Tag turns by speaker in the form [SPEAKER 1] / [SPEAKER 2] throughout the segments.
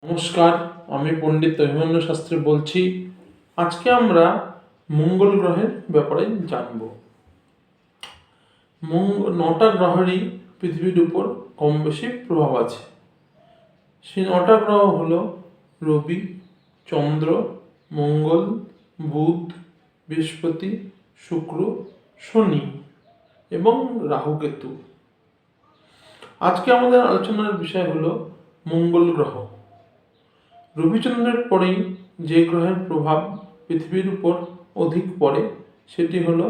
[SPEAKER 1] নমস্কার, আমি পণ্ডিত অভিমন্যু শাস্ত্রী বলছি। আজকে আমরা মঙ্গল গ্রহের ব্যাপারে জানব। 9টা গ্রহেরই পৃথিবীর উপর কম বেশি প্রভাব আছে। সেই 9টা গ্রহ হলো রবি, চন্দ্র, মঙ্গল, বুধ, বৃহস্পতি, শুক্র, শনি এবং রাহু কেতু। আজকে আমাদের আলোচনার বিষয় হলো মঙ্গল গ্রহ। রবিচন্দ্রের পরেই যে গ্রহের প্রভাব পৃথিবীর উপর অধিক পড়ে সেটি হলো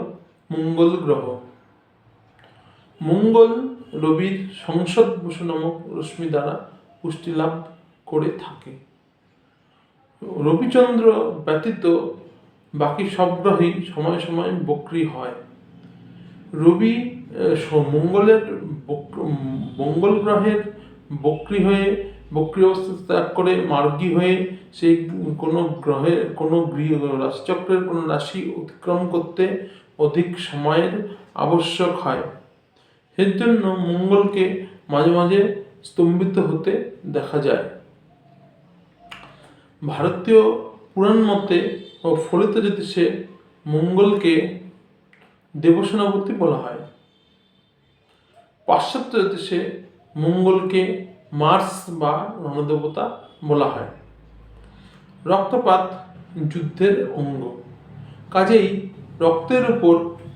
[SPEAKER 1] মঙ্গল গ্রহ। মঙ্গল রবির সংসদ নামক রশ্মি দ্বারা পুষ্টি লাভ করে থাকে। রবিচন্দ্র ব্যতীত বাকি সব গ্রহই সময় সময় বক্রী হয়। রবি মঙ্গল গ্রহের বক্রী অবস্থা ত্যাগ করে মার্গী হয়ে সেই কোনো রাশিচক্রের কোনো রাশি অতিক্রম করতে অধিক সময়ের আবশ্যক হয়। এর জন্য মঙ্গলকে মাঝে মাঝে স্তম্ভিত হতে দেখা যায়। ভারতীয় পুরাণ মতে ও ফলিত জ্যোতিষে মঙ্গলকে দেবসেনাপতি বলা হয়। পাশ্চাত্য জ্যোতিষে মঙ্গলকে মার্স বা রণদেবতা বলা হয়। রক্তপাত যুদ্ধের অঙ্গ, কাজেই রক্তের উপর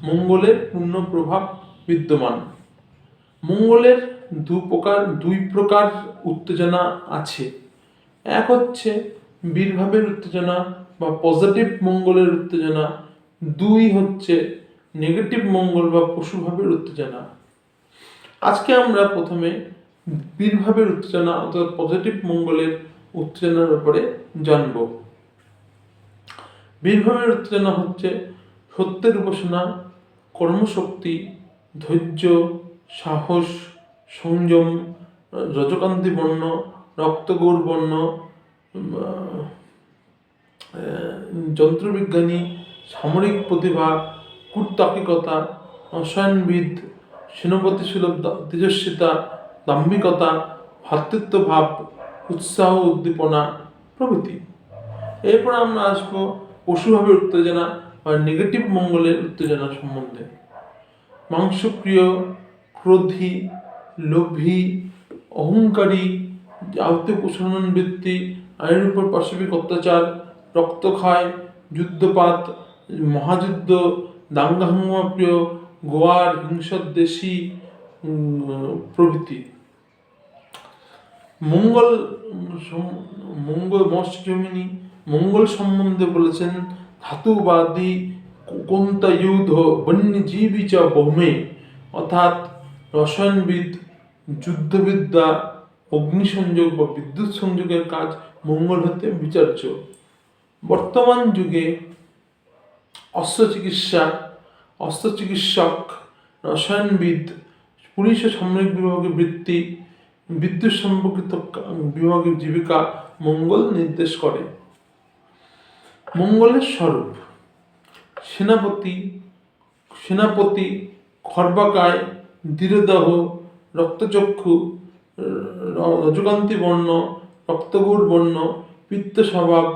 [SPEAKER 1] মঙ্গলের পূর্ণ প্রভাব বিদ্যমান। মঙ্গলের দুই প্রকার উত্তেজনা আছে। এক হচ্ছে বীরভাবের উত্তেজনা বা পজিটিভ মঙ্গলের উত্তেজনা, দুই হচ্ছে নেগেটিভ মঙ্গল বা পশুভাবের উত্তেজনা। আজকে আমরা প্রথমে বীরভাবের উত্তেজনা অর্থাৎ পজিটিভ মঙ্গলের উত্তেজনার ব্যাপারে জানব। বীরভাবের উত্তেজনা হচ্ছে সত্যের উপাসনা, কর্মশক্তি, ধৈর্য, সাহস, সংযম, রজকান্তি বর্ণ, রক্তগৌর বর্ণ, যন্ত্রবিজ্ঞানী, সামরিক প্রতিভা, কূটতাত্ত্বিকতা, রসায়নবিদ, সেনাপতি সুলভ তেজস্বিতা, দাম্ভিকতা, ভ্রাতৃত্বভাব, উৎসাহ, উদ্দীপনা প্রভৃতি। এরপর আমরা আসবো পশুভাবের উত্তেজনা বা নেগেটিভ মঙ্গলের উত্তেজনা সম্বন্ধে। মাংসপ্রিয়, ক্রোধী, লোভী, অহংকারী, আত্মপ্রসারণ বৃত্তি, আইনের উপর পাশবিক অত্যাচার, রক্তক্ষয়, যুদ্ধপাত, মহাযুদ্ধ, দাঙ্গা প্রিয়, গোয়ার হিংসদ্বেষী প্রভৃতি। মৎস্যজমিনী মঙ্গল সম্বন্ধে বলেছেন, ধাতুবাদী কোন্তয়ুধ বন্যজীবী চ বহুমে, অর্থাৎ রসায়নবিদ, যুদ্ধবিদ্যা, অগ্নিসংযোগ বা বিদ্যুৎ সংযোগের কাজ মঙ্গল হতে বিচার্য। বর্তমান যুগে অস্ত্রচিকিৎসক, রসায়নবিদ, পুলিশ ও সামরিক বিভাগে বৃত্তি, বিদ্যুৎ সম্পর্কিত বিভাগের জীবিকা মঙ্গল নির্দেশ করে। মঙ্গলের স্বরূপ: সেনাপতি, খর্বাকায়, দৃঢ়দেহ, রক্তচক্ষু, রজকান্তি বর্ণ, রক্তগৌর বর্ণ, পিত্ত স্বভাব,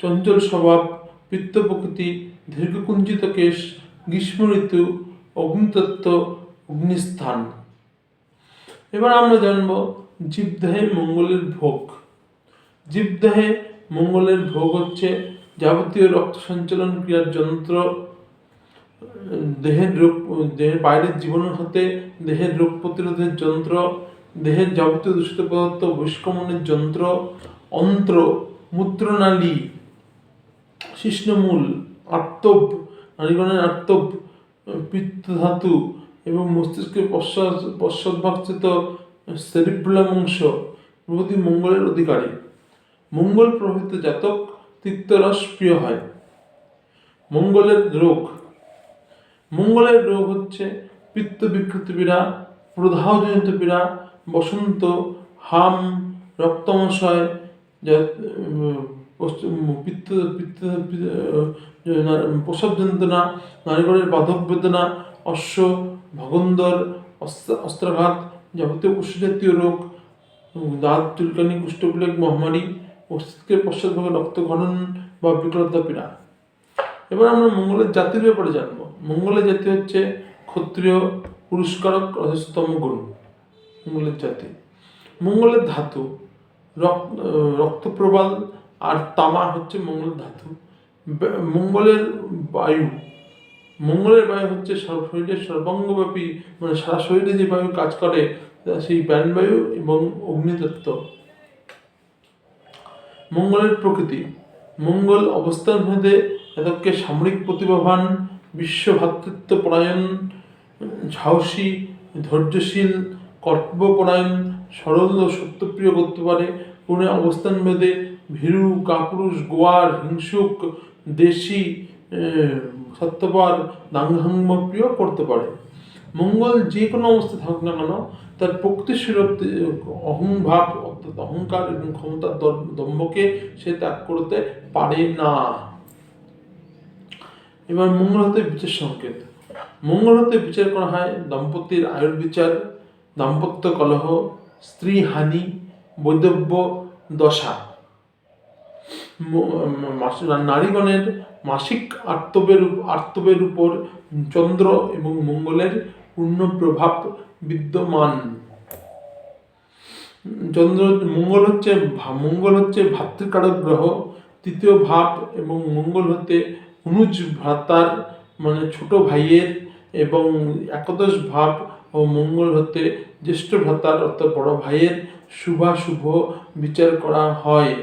[SPEAKER 1] চঞ্চল স্বভাব, পিত্ত প্রকৃতি, দীর্ঘকুঞ্চিত কেশ, গ্রীষ্ম ঋতু, অগ্নিতত্ত্ব, অগ্নিস্থান। এবার আমরা জানব জীবদেহে মঙ্গলের ভোগ। জীবদেহে মঙ্গলের ভোগ হচ্ছে যাবতীয় রক্ত সঞ্চালন ক্রিয়ার যন্ত্র, দেহের বাইরের জীবাণু হতে দেহের রোগ প্রতিরোধের যন্ত্র, দেহের যাবতীয় দূষিত পদার্থ বহিষ্করণের যন্ত্র, অন্ত্র, মূত্রনালী, শিশ্নমূল, আর্তব, নারীগণের আর্তব, পিত্তধাতু এবং মস্তিষ্কের পশ্চাৎভাগস্থিত সেরিব্রাম অংশ প্রভৃতি মঙ্গলের অধিকারী। মঙ্গল প্রভৃত জাতক তিক্তরস প্রিয় হয়। মঙ্গলের রোগ হচ্ছে পিত্ত বিকৃত পীড়া, প্রদাহজনিত পীড়া, বসন্ত, হাম, রক্তামশয়, প্রসব যন্ত্রণা, নারীগণের বাধক বেদনা, অশ্ব, ভগন্দর, অস্ত্রাঘাত, যাবতীয় পশুজাতীয় রোগ, দাঁত চুলকানি, কুষ্ঠপ্লেগ, মহামারী অস্তিত্বের পশ্চাৎভাগে রক্ত ঘনন বা বিকলতা পীড়া। এবার আমরা মঙ্গলের জাতির ব্যাপারে জানবো। মঙ্গলের জাতি হচ্ছে ক্ষত্রিয়, পুরস্কারক, রজস্তম গুণ মঙ্গলের জাতি। মঙ্গলের ধাতু রক্তপ্রবাল আর তামা হচ্ছে মঙ্গলের ধাতু। মঙ্গলের বায়ু হচ্ছে শরীরের সর্বাঙ্গব্যাপী, মানে সারা শরীরে যে বায়ু কাজ করে সেই প্রাণবায়ু এবং অগ্নিতত্ত্ব। মঙ্গলের প্রকৃতি, মঙ্গল অবস্থান ভেদে এদেরকে সামরিক প্রতিভাবান, বিশ্ব ভ্রাতৃত্ব পরায়ণ, সাহসী, ধৈর্যশীল, কর্তব্যপরায়ণ, সরল ও সত্যপ্রিয় করতে পারে। পুনে অবস্থান ভেদে ভীরু, কাপুরুষ, গোয়ার, হিংসুক, দেশি, সত্যপর, দাঙ্গাহাঙ্গপ্রিয় করতে পারে। মঙ্গল যে কোনো অবস্থা থাকুক না কেন, তার প্রকৃতিশীল অহংভাব অর্থাৎ অহংকার এবং ক্ষমতার দম্ভকে সে ত্যাগ করতে পারে না। এবার মঙ্গল হতে বিচার সংকেত। মঙ্গল হতে বিচার করা হয় দম্পতির আয়ুর বিচার, দাম্পত্য কলহ, স্ত্রী হানি, বৈধব্য দশা। নারীগণের মাসিক আর্তবের উপর চন্দ্র এবং মঙ্গলের পূর্ণ প্রভাব বিদ্যমান। মঙ্গল হচ্ছে ভাতৃকারক গ্রহ, তৃতীয় ভাব, এবং মঙ্গল হতে অনুজ ভ্রাতার মানে ছোট ভাইয়ের, এবং একাদশ ভাব ও মঙ্গল হতে জ্যেষ্ঠ ভ্রাতার অর্থাৎ বড় ভাইয়ের শুভাশুভ বিচার করা হয়।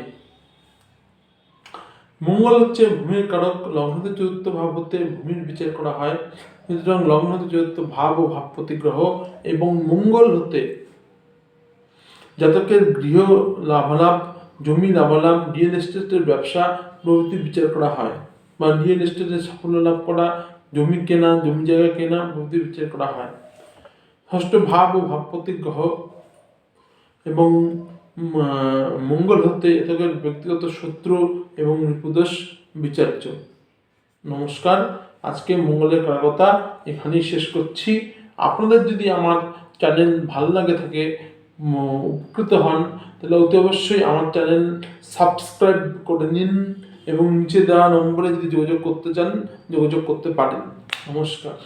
[SPEAKER 1] মঙ্গল হচ্ছে ভূমির কারক, লগ্ন হতে চতুর্থ ভাব হতে ভূমির বিচার করা হয়। সুতরাং লগ্ন হতে চতুর্থ ভাব ও ভাবপতি গ্রহ এবং মঙ্গল হতে জাতকের গৃহ লাভালাভ, জমি লাভালাভ, রিয়েল এস্টেটের ব্যবসা প্রভৃতি বিচার করা হয়, বা রিয়েল এস্টেটের সাফল্য লাভ করা, জমি কেনা, জমি জায়গা কেনা প্রভৃতি বিচার করা হয়। ষষ্ঠ ভাব ও ভাবপতি গ্রহ এবং মঙ্গল হতে জাতকের ব্যক্তিগত শত্রু এবং রিপুদোষ বিচার্য। নমস্কার, আজকে মঙ্গলের কথা এখানেই শেষ করছি। আপনাদের যদি আমার চ্যানেল ভালো লাগে থাকে, উপকৃত হন, তাহলে অতি অবশ্যই আমার চ্যানেল সাবস্ক্রাইব করে নিন এবং নিচে দেওয়া নম্বরে যদি যোগাযোগ করতে চান যোগাযোগ করতে পারেন। নমস্কার।